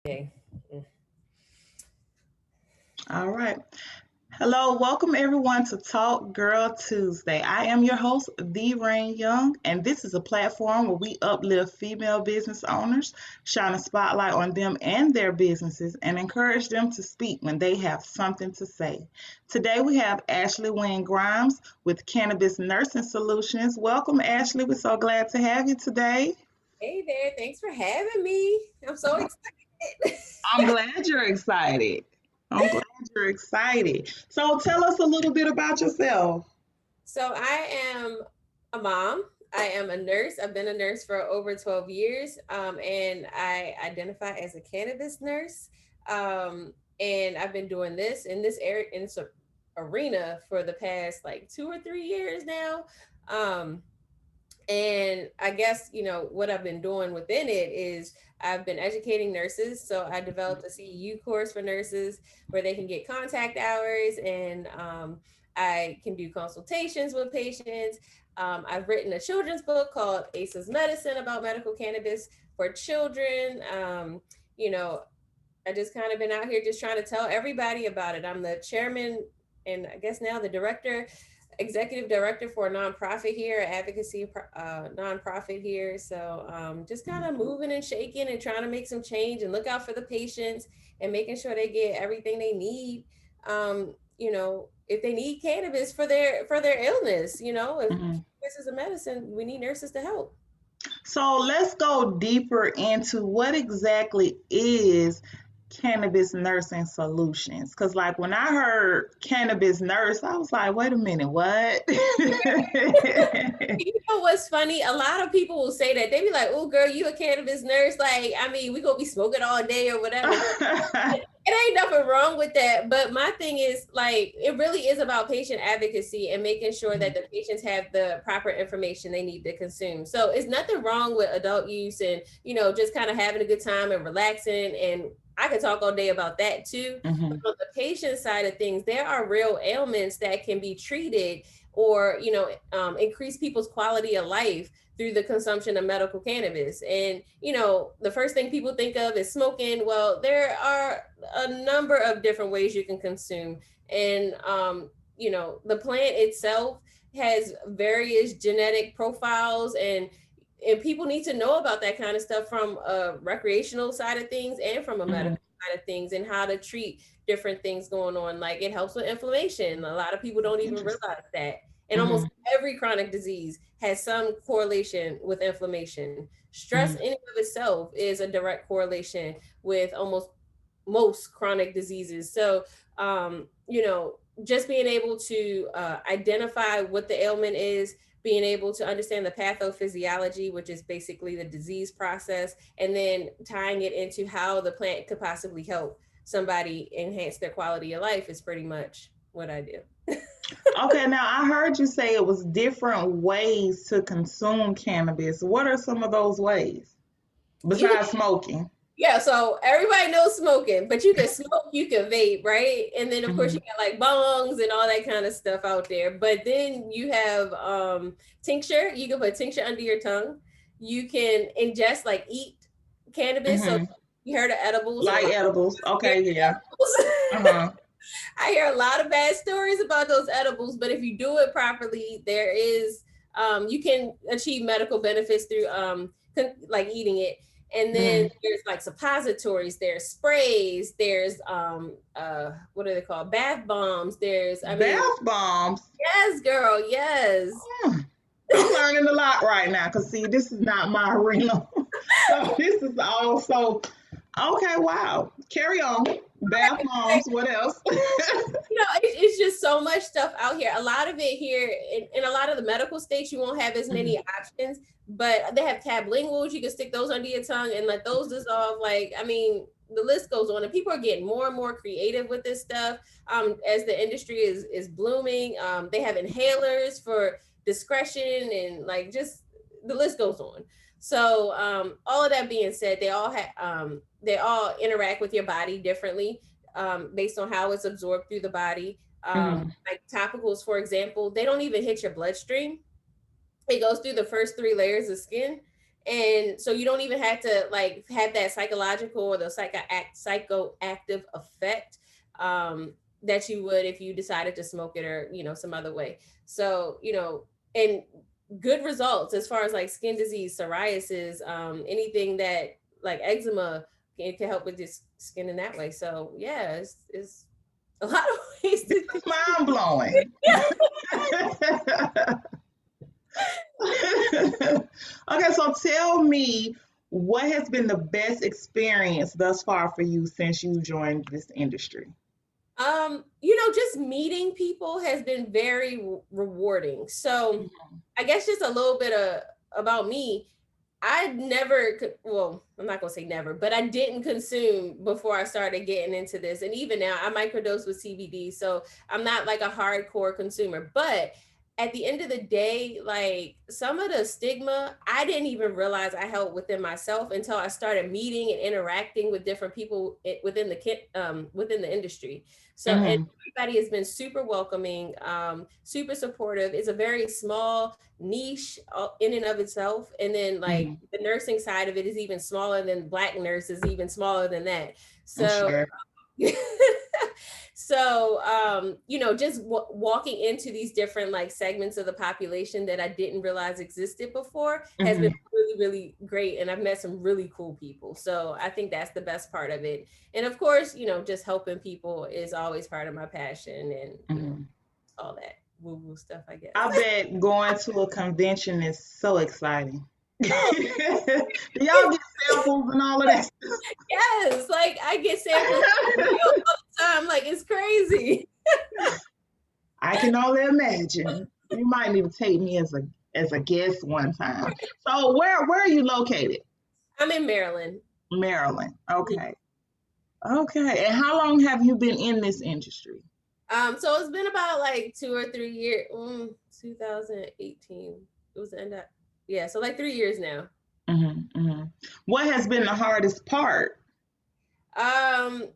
Okay. All right. Hello, welcome everyone to Talk Girl Tuesday. I am your host, The Rain Young, and this is a platform where we uplift female business owners, shine a spotlight on them and their businesses, and encourage them to speak when they have something to say. Today we have Ashley Wynn-Grimes with Cannabis Nursing Solutions. Welcome, Ashley. We're so glad to have you today. Hey there. Thanks for having me. I'm so excited. I'm glad you're excited. I'm glad you're excited. So tell us a little bit about yourself. So I am a mom. I am a nurse. I've been a nurse for over 12 years, and I identify as a cannabis nurse. And I've been doing this in this area in this arena for the past like 2 or 3 years now. Um, and I guess what I've been doing within it is I've been educating nurses. So I developed a CEU course for nurses where they can get contact hours, and I can do consultations with patients. I've written a children's book called Ace's Medicine about medical cannabis for children. You know, I just kind of been out here just trying to tell everybody about it. I'm the chairman and I guess now the director, executive director for a nonprofit here, advocacy nonprofit here. So just kind of moving and shaking and trying to make some change and look out for the patients and making sure they get everything they need. If they need cannabis for their illness, if Mhm. this is a medicine, we need nurses to help. So let's go deeper into what exactly is cannabis nursing solutions. Because, like, when I heard cannabis nurse, I was like, wait a minute, what? You know what's funny? A lot of people will say that. They be like, "Oh, girl, you a cannabis nurse? Like, I mean, we gonna be smoking all day or whatever." It ain't nothing wrong with that. But my thing is, like, it really is about patient advocacy and making sure that the patients have the proper information they need to consume. So it's nothing wrong with adult use and just kind of having a good time and relaxing. And I could talk all day about that too. But Mhm. on the patient side of things, there are real ailments that can be treated or increase people's quality of life through the consumption of medical cannabis. And the first thing people think of is smoking. Well, there are a number of different ways you can consume. And the plant itself has various genetic profiles, and people need to know about that kind of stuff from a recreational side of things and from a Mhm. medical side of things, and how to treat different things going on. Like, it helps with inflammation. A lot of people don't even Interesting. realize that. And almost Mhm. every chronic disease has some correlation with inflammation. Stress Mhm. in and of itself is a direct correlation with almost most chronic diseases. So, just being able to identify what the ailment is, being able to understand the pathophysiology, which is basically the disease process, and then tying it into how the plant could possibly help somebody enhance their quality of life is pretty much what I do. Okay, now I heard you say it was different ways to consume cannabis. What are some of those ways You can, besides smoking? yeah, so everybody knows smoking, but you can smoke, you can vape, right? And then of course you Mhm. got like bongs and all that kind of stuff out there. But then you have tincture. You can put tincture under your tongue. You can ingest, like, eat cannabis. So Mhm. you heard of edibles, and a Like lot of edibles. people are scared Okay, yeah. of edibles. Uh-huh. I hear a lot of bad stories about those edibles, but if you do it properly, there is you can achieve medical benefits through like eating it. And then Mhm. there's like suppositories, there's sprays, there's what are they called? Bath bombs. There's, I mean, Bath bombs. yes, girl, yes. Hmm. I'm learning a lot right now because, see, this is not my arena. So this is also okay. Wow. Carry on. Bath bombs. What else? It's just so much stuff out here. A lot of it here in a lot of the medical states, you won't have as many Mhm. options, but they have tab linguals. You can stick those under your tongue and let those dissolve. Like, I mean, the list goes on, and people are getting more and more creative with this stuff. As the industry is blooming, they have inhalers for discretion, and like, just the list goes on. So, all of that being said, they all interact with your body differently, based on how it's absorbed through the body. Mhm. Like topicals, for example, they don't even hit your bloodstream. It goes through the first three layers of skin, And so you don't even have to like have that psychological or the psychoactive effect that you would if you decided to smoke it or some other way. So and good results as far as like skin disease, psoriasis, anything that like eczema, it can help with this skin in that way. So yeah, it's a lot of ways This to is mind blowing. Okay, so tell me, what has been the best experience thus far for you since you joined this industry? just meeting people has been very rewarding. So I guess just a little bit of about me. I never could, well, I'm not gonna say never, but I didn't consume before I started getting into this. And even now I microdose with CBD. So I'm not like a hardcore consumer. But at the end of the day, like some of the stigma, I didn't even realize I held within myself until I started meeting and interacting with different people within the industry. So and Mm-hmm. everybody has been super welcoming, super supportive. It's a very small niche in and of itself, and then like Mm-hmm. the nursing side of it is even smaller than black nurses, even smaller than that. I'm So sure. so just walking into these different like segments of the population that I didn't realize existed before has been Mm-hmm. really really great, and I've met some really cool people. So I think that's the best part of it. And of course, just helping people is always part of my passion, and Mm-hmm. all that woo woo stuff, I guess. I bet going to a convention is so exciting. Do Oh, y'all get samples and all of that yes, like I get samples all stuff? the time. Like it's crazy. I can only imagine. You might need to take me as a guest one time. So where are you located? I'm in Maryland. Maryland. Okay. Okay. And how long have you been in this industry? So it's been about like 2 or 3 years. 2018. It was the end of, yeah, so like 3 years now. Hmm. What has been the hardest part? Um,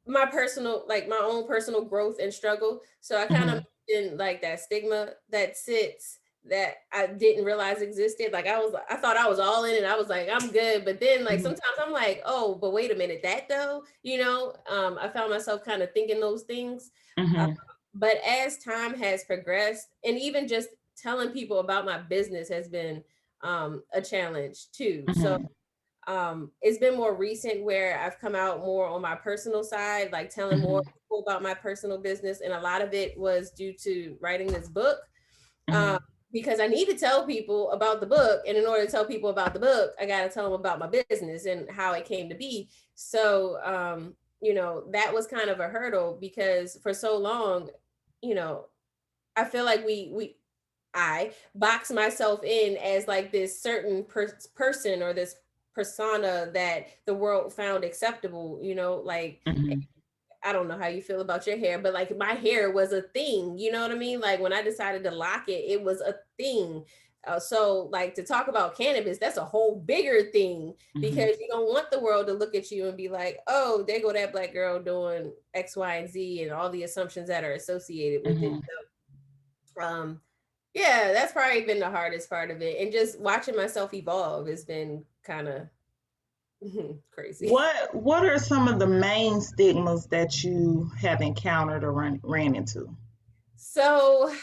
my personal, like my own personal growth and struggle. So I kind of Hmm. mentioned like that stigma that sits that I didn't realize existed. Like I thought I was all in and I was like, I'm good. But then like Hmm. sometimes I'm like, oh, but wait a minute, that though, I found myself kind of thinking those things. Uh, Hmm. but as time has progressed, and even just telling people about my business has been a challenge too. So Hmm. it's been more recent where I've come out more on my personal side, like telling more Hmm. people about my personal business. And a lot of it was due to writing this book, um, Hmm. because I need to tell people about the book. And in order to tell people about the book, I got to tell them about my business and how it came to be. So, that was kind of a hurdle because for so long, you know, I feel like I box myself in as like this certain person or this persona that the world found acceptable, like Hmm. I don't know how you feel about your hair, but like my hair was a thing, you know what I mean? Like when I decided to lock it, it was a thing. So like to talk about cannabis, that's a whole bigger thing Hmm. because you don't want the world to look at you and be like, oh, there go that black girl doing X, Y, and Z and all the assumptions that are associated with it. Hmm. Um, yeah, that's probably been the hardest part of it. And just watching myself evolve has been kind of crazy. What are some of the main stigmas that you have encountered or ran into? So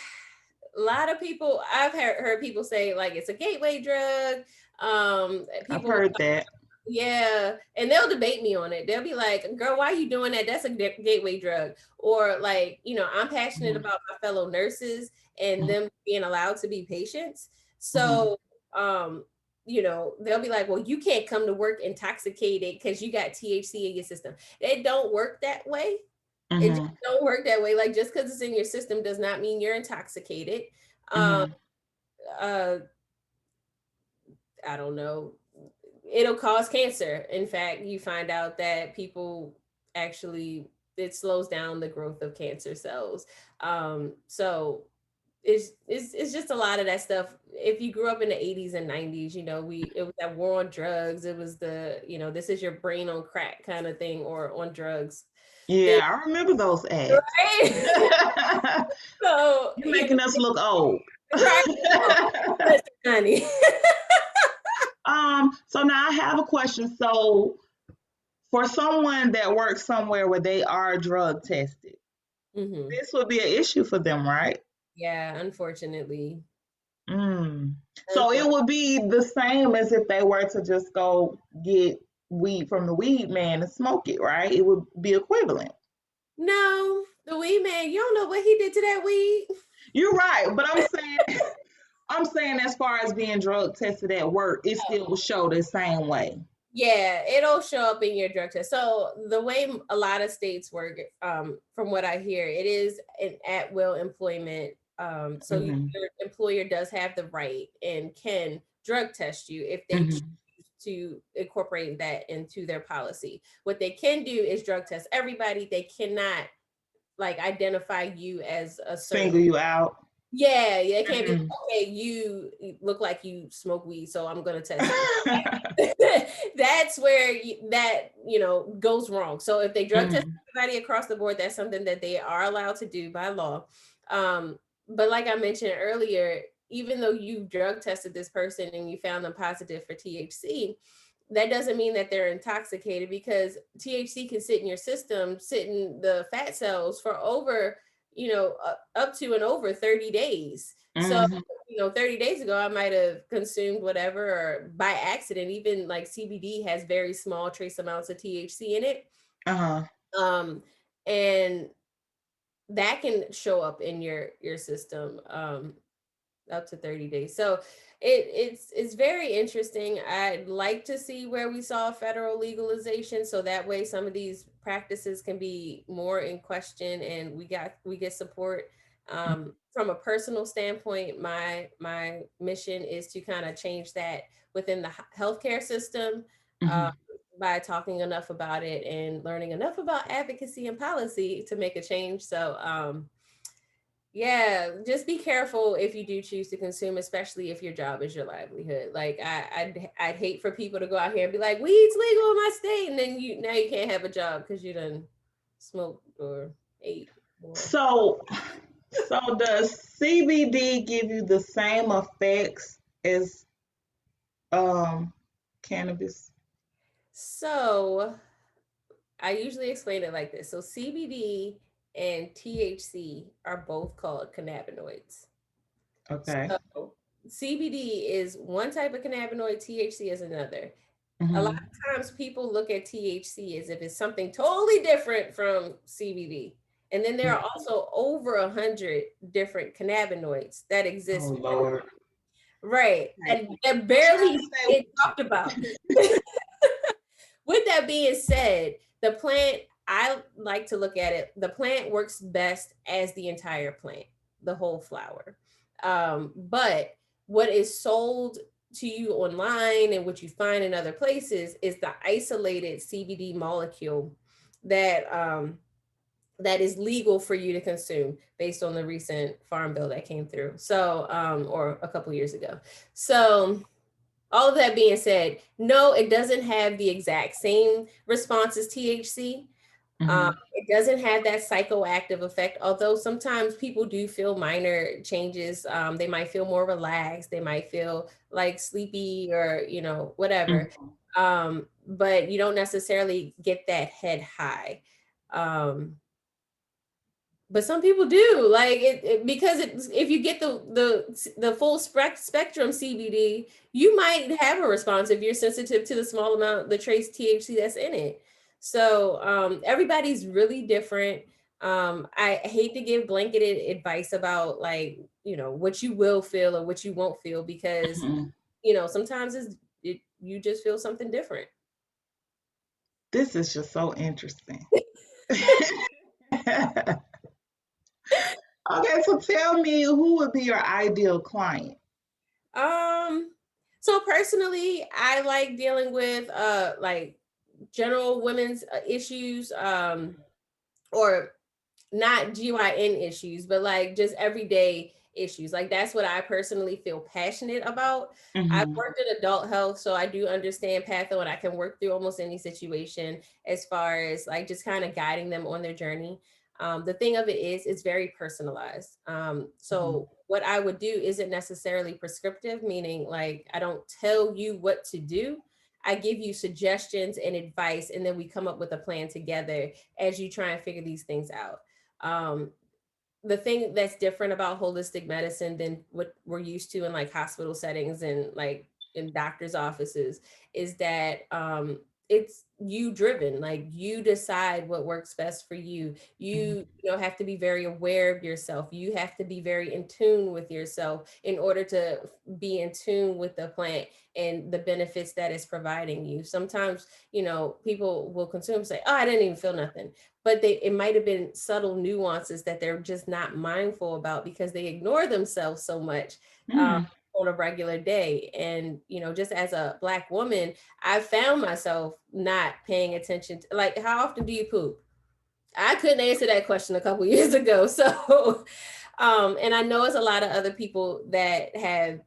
a lot of people I've heard people say like it's a gateway drug. I've People, heard that. yeah, and they'll debate me on it. They'll be like, girl, why are you doing that? That's a gateway drug. Or like, I'm passionate Hmm. about my fellow nurses and them being allowed to be patients. Hmm. So, they'll be like, well, you can't come to work intoxicated because you got THC in your system. It don't work that way. It just Hmm. don't work that way. Like just because it's in your system does not mean you're intoxicated. Um, Hmm. uh, I don't know. It'll cause cancer. In fact, you find out that people actually it slows down the growth of cancer cells. So it's just a lot of that stuff. If you grew up in the 80s and 90s, it was that war on drugs. It was the, this is your brain on crack kind of thing or on drugs thing, Yeah, I remember those ads. right? So, You're making us look old. right. Listen, honey. So now I have a question. So for someone that works somewhere where they are drug tested, Hmm. this would be an issue for them, right? Yeah, unfortunately. Mm. So it Unfortunately. would be the same as if they were to just go get weed from the weed man and smoke it, right? It would be equivalent. No, the weed man, you don't know what he did to that weed. You're right, but I'm saying as far as being drug tested at work, it still would show the same way. Yeah, it'll show up in your drug test. So the way a lot of states work, from what I hear, it is an at will employment. So Hmm. your employer does have the right and can drug test you if they choose Hmm. to incorporate that into their policy. What they can do is drug test everybody. They cannot like identify you as a certain. Single you out. Yeah, yeah, it can't be like, Hmm. okay, you look like you smoke weed, so I'm gonna test you. That's where that goes wrong. So if they drug test Hmm. everybody across the board, that's something that they are allowed to do by law. But like I mentioned earlier, even though you drug tested this person and you found them positive for THC, that doesn't mean that they're intoxicated, because THC can sit in your system, sit in the fat cells for over, up to and over 30 days. So, Hmm. 30 days ago, I might have consumed whatever, or by accident. Even like CBD has very small trace amounts of THC in it. Uh-huh. Um, and that can show up in your system. Up to 30 days. So it's very interesting. I'd like to see where we saw federal legalization, so that way some of these practices can be more in question and we get support. From a personal standpoint, my mission is to kind of change that within the healthcare system, uh, Hmm. by talking enough about it and learning enough about advocacy and policy to make a change. So yeah, just be careful if you do choose to consume, especially if your job is your livelihood. Like I'd hate for people to go out here and be like, weed's legal in my state, and then you can't have a job because you done smoked or ate or. So, so does CBD give you the same effects as um cannabis? So I usually explain it like this. So CBD and THC are both called cannabinoids. Okay. So CBD is one type of cannabinoid, THC is another. A lot Hmm. of times people look at THC as if it's something totally different from CBD. And then there are also over 100 different cannabinoids that Oh exist. Lord. Right. Okay. And I'm trying barely to get talked about. With that being said, the plant, I like to look at it, the plant works best as the entire plant, the whole flower. But what is sold to you online and what you find in other places is the isolated CBD molecule that that is legal for you to consume based on the recent farm bill that came through. So, or a couple years ago. So, all of that being said, no, it doesn't have the exact same response as THC. hmm It doesn't have that psychoactive effect, although sometimes people do feel minor changes. They might feel more relaxed. They might feel like sleepy or, whatever. hmm But you don't necessarily get that head high. Um, but some people do like because if you get the full spectrum CBD, you might have a response if you're sensitive to the small amount, the trace THC that's in it. So everybody's really different. I hate to give blanketed advice about like what you will feel or what you won't feel, because hmm sometimes you just feel something different. This is just so interesting. Okay, so tell me who would be your ideal client? Um, so personally, I like dealing with like general women's issues, or not GYN issues, but like just everyday issues. Like that's what I personally feel passionate about. I've Hmm. worked in adult health, so I do understand patho and I can work through almost any situation as far as like just kind of guiding them on their journey. The thing of it is, it's very personalized. Mhm. So what I would do isn't necessarily prescriptive, meaning like I don't tell you what to do. I give you suggestions and advice, and then we come up with a plan together as you try and figure these things out. Um, the thing that's different about holistic medicine than what we're used to in like hospital settings and like in doctors' offices is that it's you driven. Like you decide what works best for you. Mhm. You know, have to be very aware of yourself. You have to be very in tune with yourself in order to be in tune with the plant and the benefits that it's providing you. Sometimes, you know, people will consume and say, "Oh, I didn't even feel nothing," but they it might have been subtle nuances that they're just not mindful about because they ignore themselves so much um, Mm. on a regular day. And you know, just as a Black woman, I found myself not paying attention to, like, how often do you poop? I couldn't answer that question a couple years ago. So, and I know it's a lot of other people that have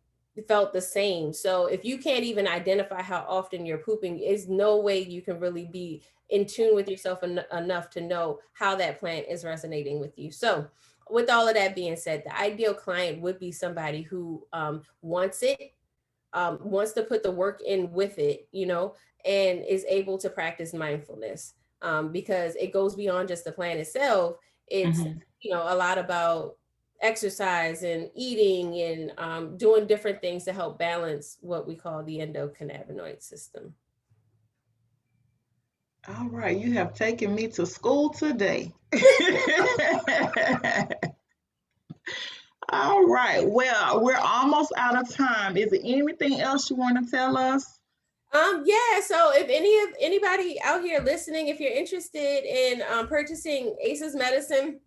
felt the same. So if you can't even identify how often you're pooping, is no way you can really be in tune with yourself enough to know how that plant is resonating with you. So with all of that being said, the ideal client would be somebody who wants it, wants to put the work in with it, you know, and is able to practice mindfulness, because it goes beyond just the plan itself. It's, Mhm. you know, a lot about exercise and eating and doing different things to help balance what we call the endocannabinoid system. All right, you have taken me to school today. All right, well, we're almost out of time. Is there anything else you want to tell us? Yeah, so if anybody out here listening, if you're interested in purchasing Ace's medicine,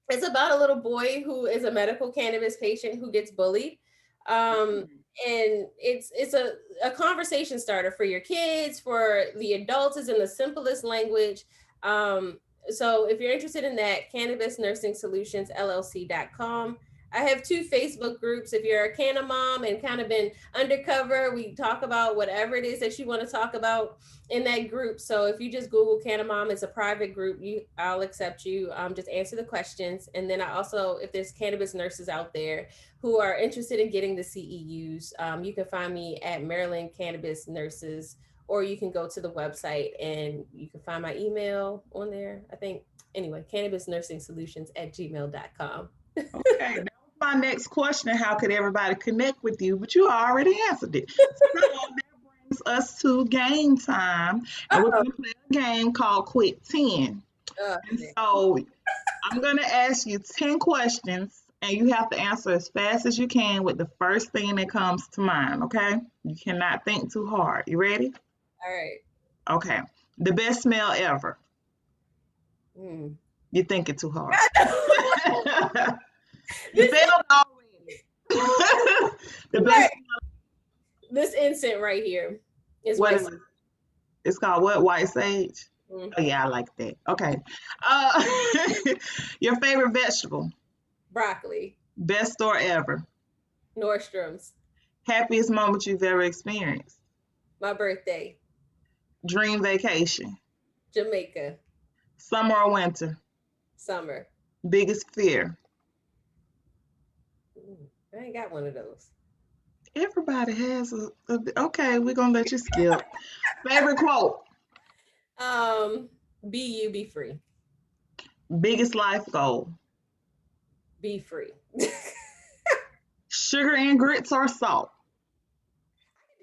it's about a little boy who is a medical cannabis patient who gets bullied. Um, and it's a conversation starter for your kids, for the adults, is in the simplest language. Um, so if you're interested in that, Cannabis Nursing Solutions LLC.com. I have two Facebook groups. If you're a canna mom and kind of been undercover, we talk about whatever it is that you want to talk about in that group. So if you just Google Canna Mom, it's a private group. I'll accept you. Just answer the questions. And then I also, if there's cannabis nurses out there who are interested in getting the CEUs, you can find me at Maryland Cannabis Nurses, or you can go to the website and you can find my email on there. I think, anyway, cannabis nursing solutions at gmail.com. Okay, that was my next question. How could everybody connect with you? But you already answered it. So that brings us to game time, and we're Oh, going to play a game called Quick 10. And man. so I'm going to ask you 10 questions, and you have to answer as fast as you can with the first thing that comes to mind, okay? You cannot think too hard. You ready? All right. Okay. The best smell ever. Hmm. You're thinking too hard. You this failed already. The best, right, this instant right here is what white. is it? It's called what? White sage? Mm, Oh, yeah, I like that. Okay. Uh, your favorite vegetable. broccoli. Best store ever. Nordstrom's. Happiest moment you've ever experienced. My birthday. Dream vacation. Jamaica. Summer or winter. Summer. Biggest fear. I ain't got one of those. Everybody has okay, we're gonna let you skip. Favorite quote. Um, be you, be free. Biggest life goal. Be free. Sugar and grits or salt.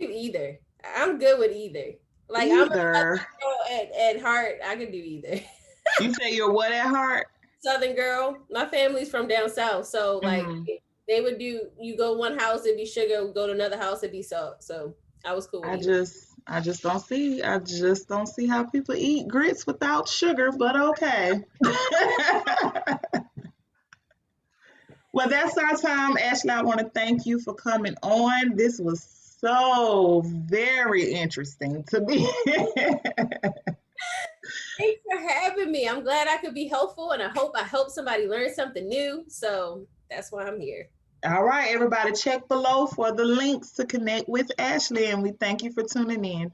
Do either. I'm good with either. Like I'm a Either. Southern girl at heart. I can do either. You say you're what at heart? Southern girl. My family's from down south, so like Hmm. they would do. You go one house, it'd be sugar. Go to another house, it'd be salt. So I was cool with either. I just don't see how people eat grits without sugar, but okay. Well, that's our time. Ashley, I want to thank you for coming on. This was so very interesting to me. Thanks for having me. I'm glad I could be helpful, and I hope I helped somebody learn something new. So that's why I'm here. All right, everybody, check below for the links to connect with Ashley, and we thank you for tuning in.